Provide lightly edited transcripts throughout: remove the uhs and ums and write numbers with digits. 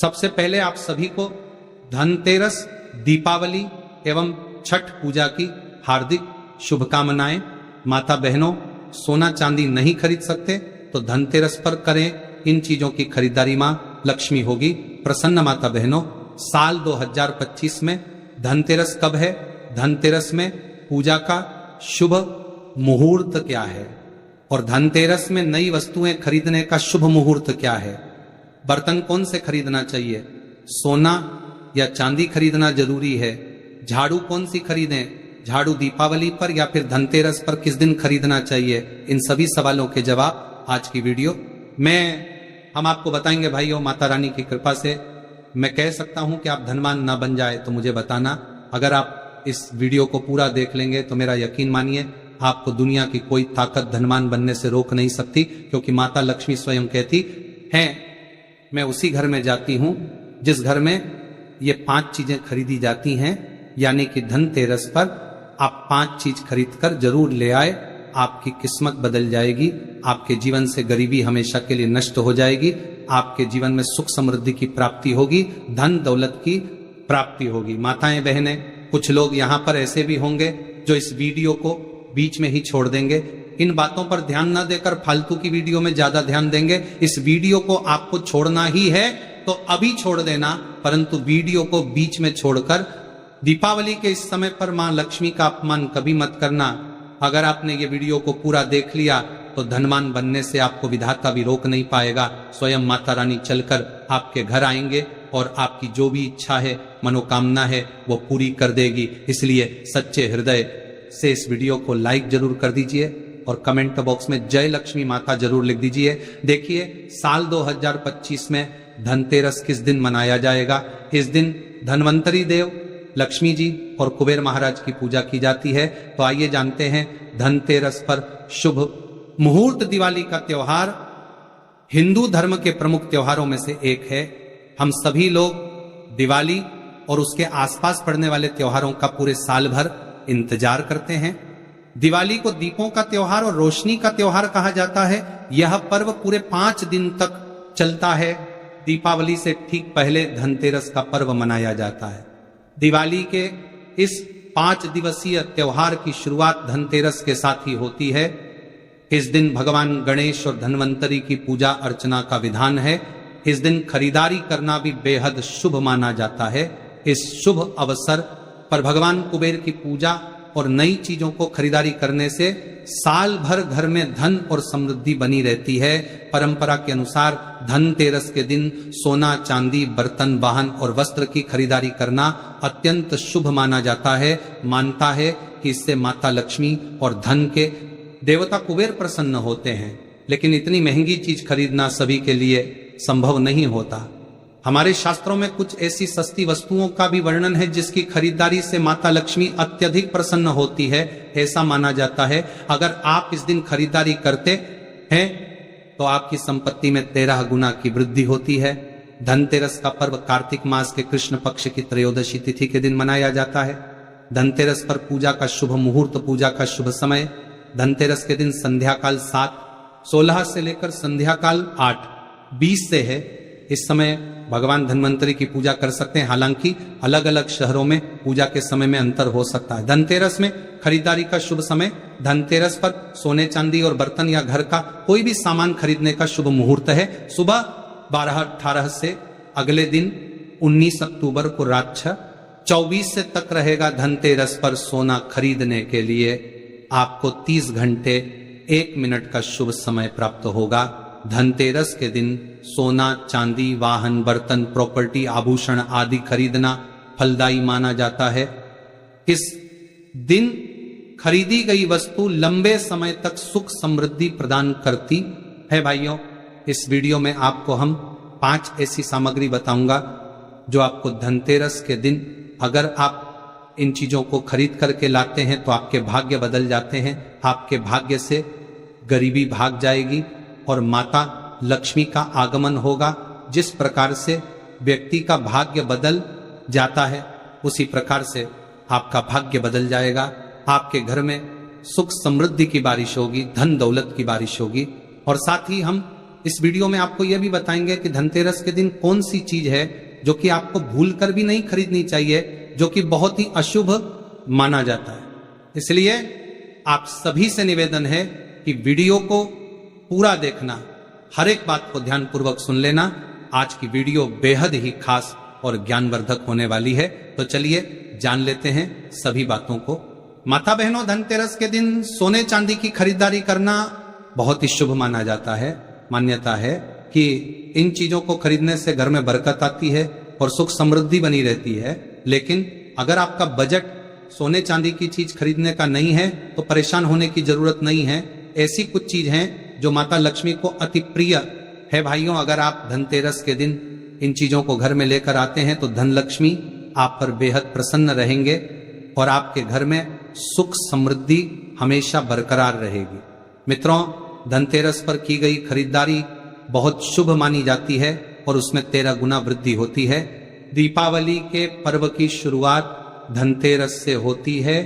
सबसे पहले आप सभी को धनतेरस, दीपावली एवं छठ पूजा की हार्दिक शुभकामनाएं। माता बहनों, सोना चांदी नहीं खरीद सकते तो धनतेरस पर करें इन चीजों की खरीदारी। मां लक्ष्मी होगी प्रसन्न। माता बहनों, साल 2025 में धनतेरस कब है? धनतेरस में पूजा का शुभ मुहूर्त क्या है और धनतेरस में नई वस्तुएं खरीदने का शुभ मुहूर्त क्या है? बर्तन कौन से खरीदना चाहिए? सोना या चांदी खरीदना जरूरी है? झाड़ू कौन सी खरीदें? झाड़ू दीपावली पर या फिर धनतेरस पर किस दिन खरीदना चाहिए? इन सभी सवालों के जवाब आज की वीडियो में हम आपको बताएंगे। भाइयों, माता रानी की कृपा से मैं कह सकता हूं कि आप धनवान ना बन जाए तो मुझे बताना। अगर आप इस वीडियो को पूरा देख लेंगे तो मेरा यकीन मानिए आपको दुनिया की कोई ताकत धनवान बनने से रोक नहीं सकती, क्योंकि माता लक्ष्मी स्वयं कहती है, मैं उसी घर में जाती हूं जिस घर में ये 5 चीजें खरीदी जाती हैं, यानी कि धनतेरस पर आप 5 चीज खरीद कर जरूर ले आए। आपकी किस्मत बदल जाएगी, आपके जीवन से गरीबी हमेशा के लिए नष्ट हो जाएगी, आपके जीवन में सुख समृद्धि की प्राप्ति होगी, धन दौलत की प्राप्ति होगी। माताएं बहनें, कुछ लोग यहाँ पर ऐसे भी होंगे जो इस वीडियो को बीच में ही छोड़ देंगे। इन बातों पर ध्यान न देकर फालतू की वीडियो में ज्यादा ध्यान देंगे। इस वीडियो को आपको छोड़ना ही है तो अभी छोड़ देना, परंतु वीडियो को बीच में छोड़कर दीपावली के इस समय पर मां लक्ष्मी का अपमान कभी मत करना। अगर आपने ये वीडियो को पूरा देख लिया तो धनवान बनने से आपको विधाता भी रोक नहीं पाएगा। स्वयं माता रानी चलकर आपके घर आएंगे और आपकी जो भी इच्छा है, मनोकामना है, वो पूरी कर देगी। इसलिए सच्चे हृदय से इस वीडियो को लाइक जरूर कर दीजिए और कमेंट बॉक्स में जय लक्ष्मी माता जरूर लिख दीजिए। देखिए, साल 2025 में धनतेरस किस दिन मनाया जाएगा? इस दिन धनवंतरी देव, लक्ष्मी जी और कुबेर महाराज की पूजा की जाती है। तो आइए जानते हैं धनतेरस पर शुभ मुहूर्त। दिवाली का त्योहार हिंदू धर्म के प्रमुख त्योहारों में से एक है। हम सभी लोग दिवाली और उसके आसपास पड़ने वाले त्योहारों का पूरे साल भर इंतजार करते हैं। दिवाली को दीपों का त्योहार और रोशनी का त्योहार कहा जाता है। यह पर्व पूरे 5 दिन तक चलता है। दीपावली से ठीक पहले धनतेरस का पर्व मनाया जाता है। दिवाली के इस 5 दिवसीय त्योहार की शुरुआत धनतेरस के साथ ही होती है। इस दिन भगवान गणेश और धनवंतरी की पूजा अर्चना का विधान है। इस दिन खरीदारी करना भी बेहद शुभ माना जाता है। इस शुभ अवसर पर भगवान कुबेर की पूजा और नई चीजों को खरीदारी करने से साल भर घर में धन और समृद्धि बनी रहती है। परंपरा के अनुसार धनतेरस के दिन सोना, चांदी, बर्तन, वाहन और वस्त्र की खरीदारी करना अत्यंत शुभ माना जाता है। मानता है कि इससे माता लक्ष्मी और धन के देवता कुबेर प्रसन्न होते हैं। लेकिन इतनी महंगी चीज खरीदना सभी के लिए संभव नहीं होता। हमारे शास्त्रों में कुछ ऐसी सस्ती वस्तुओं का भी वर्णन है जिसकी खरीदारी से माता लक्ष्मी अत्यधिक प्रसन्न होती है। ऐसा माना जाता है अगर आप इस दिन खरीदारी करते हैं तो आपकी संपत्ति में 13 गुना की वृद्धि होती है। धनतेरस का पर्व कार्तिक मास के कृष्ण पक्ष की त्रयोदशी तिथि के दिन मनाया जाता है। धनतेरस पर पूजा का शुभ मुहूर्त, पूजा का शुभ समय धनतेरस के दिन संध्याकाल 7:16 से लेकर संध्याकाल 8:20 से है। इस समय भगवान धनवंतरी की पूजा कर सकते हैं। हालांकि अलग अलग शहरों में पूजा के समय में अंतर हो सकता है। धनतेरस में खरीदारी का शुभ समय, धनतेरस पर सोने चांदी और बर्तन या घर का कोई भी सामान खरीदने का शुभ मुहूर्त है। सुबह 12:18 से अगले दिन 19 अक्टूबर को रात 6:24 से तक रहेगा। धनतेरस पर सोना खरीदने के लिए आपको 30 घंटे 1 मिनट का शुभ समय प्राप्त होगा। धनतेरस के दिन सोना, चांदी, वाहन, बर्तन, प्रॉपर्टी, आभूषण आदि खरीदना फलदायी माना जाता है। इस दिन खरीदी गई वस्तु लंबे समय तक सुख समृद्धि प्रदान करती है। भाइयों, इस वीडियो में आपको हम 5 ऐसी सामग्री बताऊंगा जो आपको धनतेरस के दिन अगर आप इन चीजों को खरीद करके लाते हैं तो आपके भाग्य बदल जाते हैं। आपके भाग्य से गरीबी भाग जाएगी और माता लक्ष्मी का आगमन होगा। जिस प्रकार से व्यक्ति का भाग्य बदल जाता है उसी प्रकार से आपका भाग्य बदल जाएगा। आपके घर में सुख समृद्धि की बारिश होगी, धन दौलत की बारिश होगी। और साथ ही हम इस वीडियो में आपको यह भी बताएंगे कि धनतेरस के दिन कौन सी चीज है जो कि आपको भूल कर भी नहीं खरीदनी चाहिए, जो कि बहुत ही अशुभ माना जाता है। इसलिए आप सभी से निवेदन है कि वीडियो को पूरा देखना, हर एक बात को ध्यानपूर्वक सुन लेना। आज की वीडियो बेहद ही खास और ज्ञानवर्धक होने वाली है। तो चलिए जान लेते हैं सभी बातों को। माता बहनों, धनतेरस के दिन सोने चांदी की खरीदारी करना बहुत ही शुभ माना जाता है। मान्यता है कि इन चीजों को खरीदने से घर में बरकत आती है और सुख समृद्धि बनी रहती है। लेकिन अगर आपका बजट सोने चांदी की चीज खरीदने का नहीं है तो परेशान होने की जरूरत नहीं है। ऐसी कुछ चीज हैं जो माता लक्ष्मी को अति प्रिय है। भाइयों, अगर आप धनतेरस के दिन इन चीजों को घर में लेकर आते हैं तो धन लक्ष्मी आप पर बेहद प्रसन्न रहेंगे और आपके घर में सुख समृद्धि हमेशा बरकरार रहेगी। मित्रों, धनतेरस पर की गई खरीदारी बहुत शुभ मानी जाती है और उसमें 13 गुना वृद्धि होती है। दीपावली के पर्व की शुरुआत धनतेरस से होती है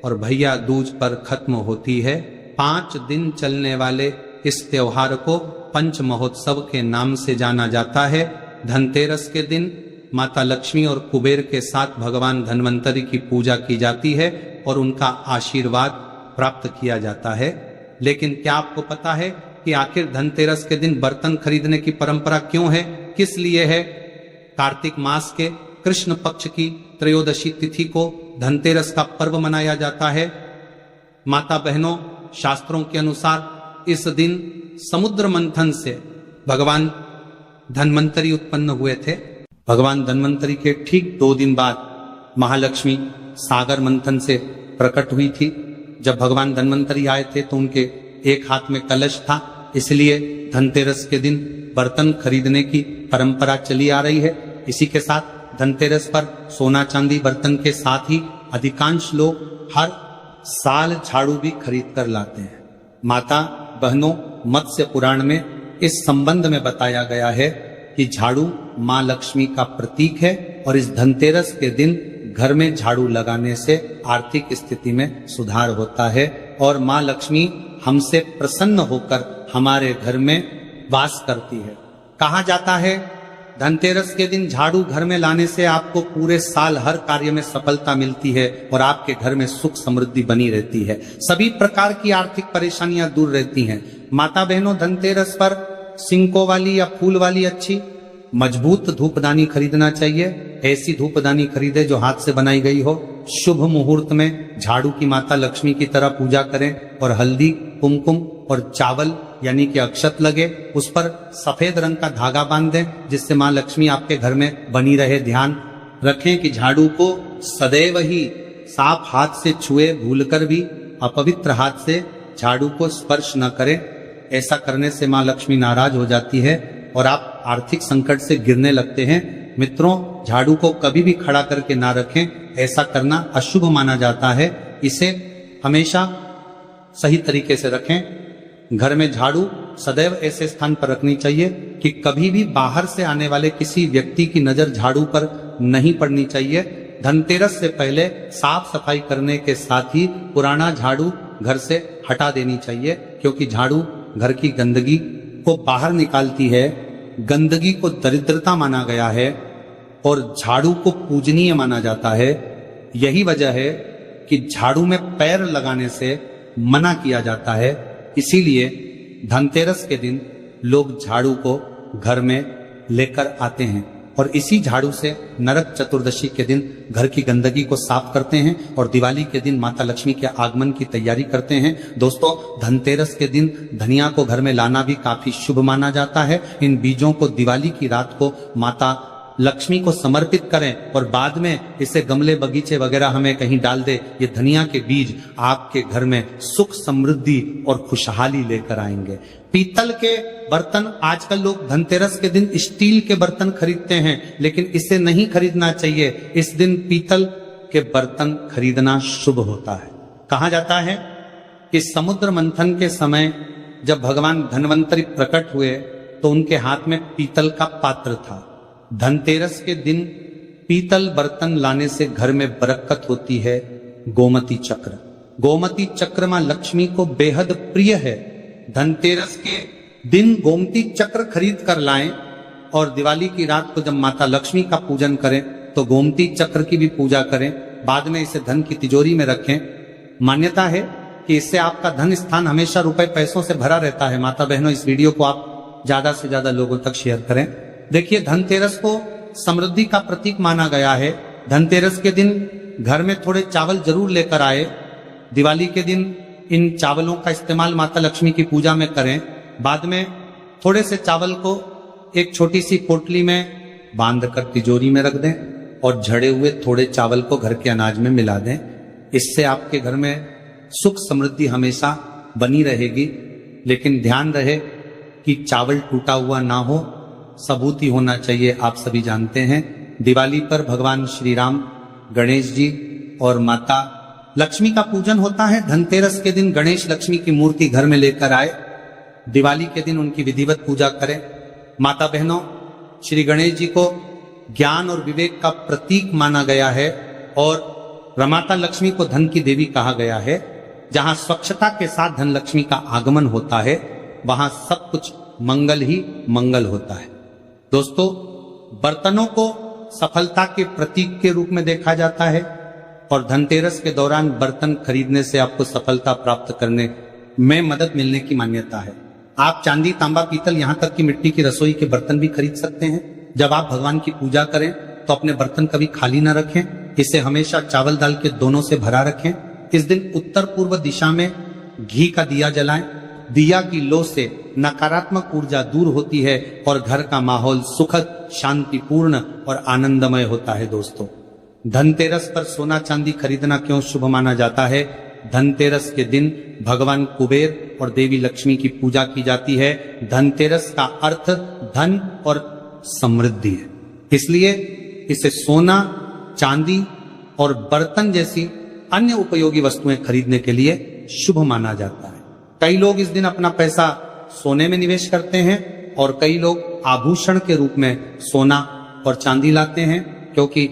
और भैया दूज पर खत्म होती है। 5 दिन चलने वाले इस त्योहार को पंच महोत्सव के नाम से जाना जाता है। धनतेरस के दिन माता लक्ष्मी और कुबेर के साथ भगवान धन्वंतरी की पूजा की जाती है और उनका आशीर्वाद प्राप्त किया जाता है। लेकिन क्या आपको पता है कि आखिर धनतेरस के दिन बर्तन खरीदने की परंपरा क्यों है, किस लिए है? कार्तिक मास के कृष्ण पक्ष की त्रयोदशी तिथि को धनतेरस का पर्व मनाया जाता है। माता बहनों, शास्त्रों के अनुसार इस दिन समुद्र मंथन से भगवान धन्वंतरी उत्पन्न हुए थे। भगवान धन्वंतरी के ठीक 2 दिन बाद महालक्ष्मी सागर मंथन से प्रकट हुई थी। जब भगवान धन्वंतरी आए थे तो उनके एक हाथ में कलश था, इसलिए धनतेरस के दिन बर्तन खरीदने की परंपरा चली आ रही है। इसी के साथ धनतेरस पर सोना चांदी बर्तन के साथ ही अधिकांश लोग हर साल झाड़ू भी खरीद कर लाते हैं। माता बहनों, मत्स्य पुराण में इस संबंध में बताया गया है कि झाड़ू माँ लक्ष्मी का प्रतीक है और इस धनतेरस के दिन घर में झाड़ू लगाने से आर्थिक स्थिति में सुधार होता है और माँ लक्ष्मी हमसे प्रसन्न होकर हमारे घर में वास करती है। कहा जाता है धनतेरस के दिन झाड़ू घर में लाने से आपको पूरे साल हर कार्य में सफलता मिलती है और आपके घर में सुख समृद्धि बनी रहती है। सभी प्रकार की आर्थिक परेशानियां दूर रहती हैं। माता बहनों, धनतेरस पर सिंकों वाली या फूल वाली अच्छी मजबूत धूपदानी खरीदना चाहिए। ऐसी धूपदानी खरीदे जो हाथ से बनाई गई हो। शुभ मुहूर्त में झाड़ू की माता लक्ष्मी की तरह पूजा करें और हल्दी, कुमकुम और चावल यानी कि अक्षत लगे, उस पर सफेद रंग का धागा बांध दें जिससे माँ लक्ष्मी आपके घर में बनी रहे। ध्यान रखें कि झाड़ू को सदैव ही साफ हाथ से छुए, भूलकर भी अपवित्र हाथ से झाड़ू को स्पर्श न करें। ऐसा करने से माँ लक्ष्मी नाराज हो जाती है और आप आर्थिक संकट से गिरने लगते हैं। मित्रों, झाड़ू को कभी भी खड़ा करके ना रखें, ऐसा करना अशुभ माना जाता है। इसे हमेशा सही तरीके से रखें। घर में झाड़ू सदैव ऐसे स्थान पर रखनी चाहिए कि कभी भी बाहर से आने वाले किसी व्यक्ति की नजर झाड़ू पर नहीं पड़नी चाहिए। धनतेरस से पहले साफ सफाई करने के साथ ही पुराना झाड़ू घर से हटा देनी चाहिए, क्योंकि झाड़ू घर की गंदगी को बाहर निकालती है। गंदगी को दरिद्रता माना गया है और झाड़ू को पूजनीय माना जाता है। यही वजह है कि झाड़ू में पैर लगाने से मना किया जाता है। इसीलिए धनतेरस के दिन लोग झाड़ू को घर में लेकर आते हैं और इसी झाड़ू से नरक चतुर्दशी के दिन घर की गंदगी को साफ करते हैं और दिवाली के दिन माता लक्ष्मी के आगमन की तैयारी करते हैं। दोस्तों, धनतेरस के दिन धनिया को घर में लाना भी काफी शुभ माना जाता है। इन बीजों को दिवाली की रात को माता लक्ष्मी को समर्पित करें और बाद में इसे गमले बगीचे वगैरह हमें कहीं डाल दे। ये धनिया के बीज आपके घर में सुख समृद्धि और खुशहाली लेकर आएंगे। पीतल के बर्तन, आजकल लोग धनतेरस के दिन स्टील के बर्तन खरीदते हैं, लेकिन इसे नहीं खरीदना चाहिए। इस दिन पीतल के बर्तन खरीदना शुभ होता है। कहा जाता है कि समुद्र मंथन के समय जब भगवान धन्वंतरी प्रकट हुए तो उनके हाथ में पीतल का पात्र था। धनतेरस के दिन पीतल बर्तन लाने से घर में बरकत होती है। गोमती चक्र, गोमती चक्र मां लक्ष्मी को बेहद प्रिय है। धनतेरस के दिन गोमती चक्र खरीद कर लाएं और दिवाली की रात को जब माता लक्ष्मी का पूजन करें तो गोमती चक्र की भी पूजा करें। बाद में इसे धन की तिजोरी में रखें। मान्यता है कि इससे आपका धन स्थान हमेशा रुपए पैसों से भरा रहता है। माता बहनों, इस वीडियो को आप ज्यादा से ज्यादा लोगों तक शेयर करें। देखिए, धनतेरस को समृद्धि का प्रतीक माना गया है। धनतेरस के दिन घर में थोड़े चावल जरूर लेकर आए। दिवाली के दिन इन चावलों का इस्तेमाल माता लक्ष्मी की पूजा में करें। बाद में थोड़े से चावल को एक छोटी सी पोटली में बांध कर तिजोरी में रख दें और झड़े हुए थोड़े चावल को घर के अनाज में मिला दें। इससे आपके घर में सुख समृद्धि हमेशा बनी रहेगी। लेकिन ध्यान रहे कि चावल टूटा हुआ ना हो, सबूत ही होना चाहिए। आप सभी जानते हैं, दिवाली पर भगवान श्री राम, गणेश जी और माता लक्ष्मी का पूजन होता है। धनतेरस के दिन गणेश लक्ष्मी की मूर्ति घर में लेकर आए। दिवाली के दिन उनकी विधिवत पूजा करें। माता बहनों, श्री गणेश जी को ज्ञान और विवेक का प्रतीक माना गया है और माता लक्ष्मी को धन की देवी कहा गया है। जहां स्वच्छता के साथ धन लक्ष्मी का आगमन होता है, वहां सब कुछ मंगल ही मंगल होता है। दोस्तों, बर्तनों को सफलता के प्रतीक के रूप में देखा जाता है और धनतेरस के दौरान बर्तन खरीदने से आपको सफलता प्राप्त करने में मदद मिलने की मान्यता है। आप चांदी, तांबा, पीतल, यहां तक कि मिट्टी की रसोई के बर्तन भी खरीद सकते हैं। जब आप भगवान की पूजा करें तो अपने बर्तन कभी खाली ना रखें। इसे हमेशा चावल दाल के दोनों से भरा रखें। इस दिन उत्तर पूर्व दिशा में घी का दिया जलाएं। दिया की लो से नकारात्मक ऊर्जा दूर होती है और घर का माहौल सुखद, शांतिपूर्ण और आनंदमय होता है। दोस्तों, धनतेरस पर सोना चांदी खरीदना क्यों शुभ माना जाता है? धनतेरस के दिन भगवान कुबेर और देवी लक्ष्मी की पूजा की जाती है। धनतेरस का अर्थ धन और समृद्धि है, इसलिए इसे सोना, चांदी और बर्तन जैसी अन्य उपयोगी वस्तुएं खरीदने के लिए शुभ माना जाता है। कई लोग इस दिन अपना पैसा सोने में निवेश करते हैं और कई लोग आभूषण के रूप में सोना और चांदी लाते हैं, क्योंकि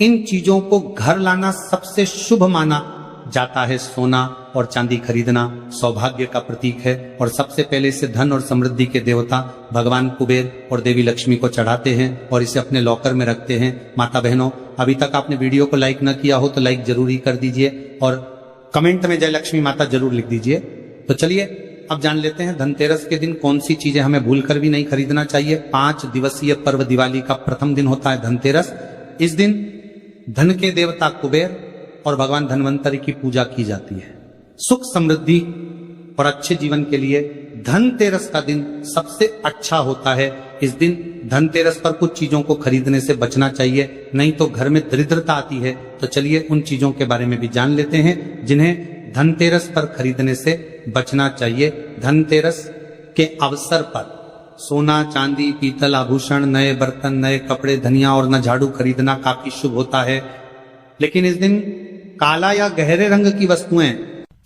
इन चीजों को घर लाना सबसे शुभ माना जाता है। सोना और चांदी खरीदना सौभाग्य का प्रतीक है और सबसे पहले इसे धन और समृद्धि के देवता भगवान कुबेर और देवी लक्ष्मी को चढ़ाते हैं और इसे अपने लॉकर में रखते हैं। माता बहनों, अभी तक आपने वीडियो को लाइक न किया हो तो लाइक जरूर ही कर दीजिए और कमेंट में जय लक्ष्मी माता जरूर लिख दीजिए। तो चलिए अब जान लेते हैं धनतेरस के दिन कौन सी चीजें हमें भूलकर भी नहीं खरीदना चाहिए। 5 दिवसीय पर्व दिवाली का प्रथम दिन होता है धनतेरस। इस दिन धन के देवता कुबेर और भगवान धनवंतरी की पूजा की जाती है। सुख समृद्धि और अच्छे जीवन के लिए धनतेरस का दिन सबसे अच्छा होता है। इस दिन धनतेरस पर कुछ चीजों को खरीदने से बचना चाहिए, नहीं तो घर में दरिद्रता आती है। तो चलिए उन चीजों के बारे में भी जान लेते हैं जिन्हें धनतेरस पर खरीदने से बचना चाहिए। धनतेरस के अवसर पर सोना, चांदी, पीतल, आभूषण, नए बर्तन, नए कपड़े, धनिया और न झाड़ू खरीदना काफी शुभ होता है। लेकिन इस दिन काला या गहरे रंग की वस्तुएं,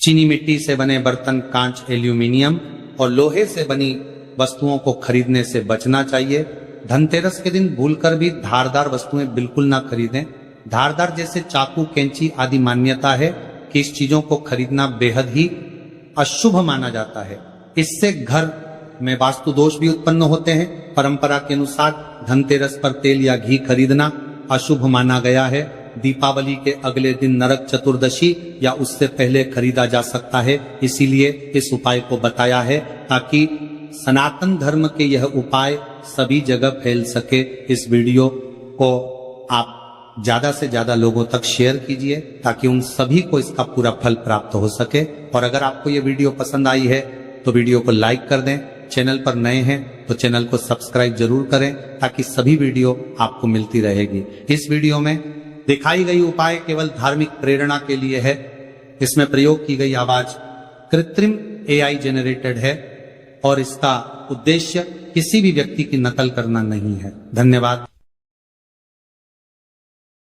चीनी मिट्टी से बने बर्तन, कांच, एल्यूमिनियम और लोहे से बनी वस्तुओं को खरीदने से बचना चाहिए। धनतेरस के दिन भूलकर भी धारदार वस्तुएं बिल्कुल ना खरीदें। धारदार जैसे चाकू, कैंची आदि मान्यता है कि इस चीजों को खरीदना बेहद ही अशुभ माना जाता है। इससे घर में वास्तु दोष भी उत्पन्न होते हैं। परंपरा के अनुसार धनतेरस पर तेल या घी खरीदना अशुभ माना गया है। दीपावली के अगले दिन नरक चतुर्दशी या उससे पहले खरीदा जा सकता है, इसीलिए इस उपाय को बताया है ताकि सनातन धर्म के यह उपाय सभी जगह फैल सके। इस वीडियो को आप ज्यादा से ज्यादा लोगों तक शेयर कीजिए ताकि उन सभी को इसका पूरा फल प्राप्त हो सके। और अगर आपको यह वीडियो पसंद आई है तो वीडियो को लाइक कर दें। चैनल पर नए हैं तो चैनल को सब्सक्राइब जरूर करें ताकि सभी वीडियो आपको मिलती रहेगी। इस वीडियो में दिखाई गई उपाय केवल धार्मिक प्रेरणा के लिए है। इसमें प्रयोग की गई आवाज कृत्रिम AI जेनरेटेड है और इसका उद्देश्य किसी भी व्यक्ति की नकल करना नहीं है। धन्यवाद।